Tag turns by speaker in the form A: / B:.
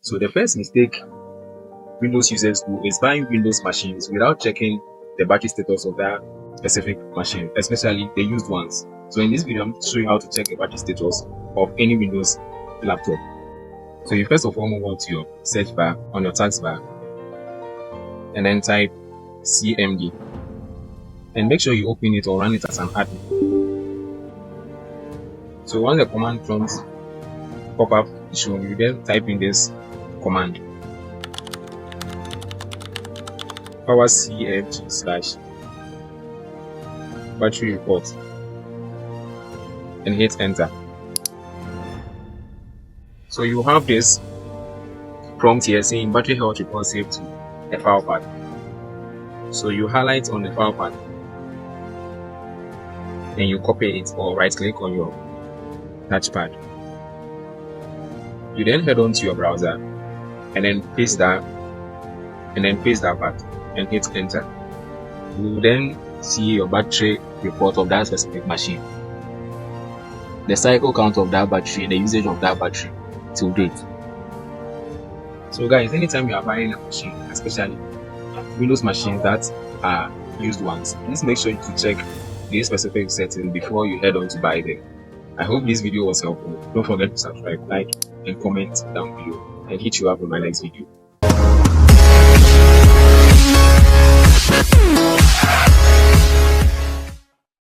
A: So the first mistake Windows users do is buying Windows machines without checking the battery status of that specific machine, especially the used ones. So in this video, I'm going to show you how to check the battery status of any Windows laptop. So you first of all move on to your search bar on your taskbar and then type CMD and make sure you open it or run it as an admin. So once the command prompts pop up, you then type in this command powercfg / battery report and hit enter. So you have this prompt here saying battery health report saved to a file path. So you highlight on the file path and you copy it or right click on your touchpad. You then head on to your browser and then paste that path and hit enter. You will then see your battery report of that specific machine, the cycle count of that battery, the usage of that battery till date. So guys, anytime you are buying a machine, especially Windows machines that are used ones, please make sure to check these specific settings before you head on to buy them. I hope this video was helpful. Don't forget to subscribe, like and comment down below, and hit you up in my next video.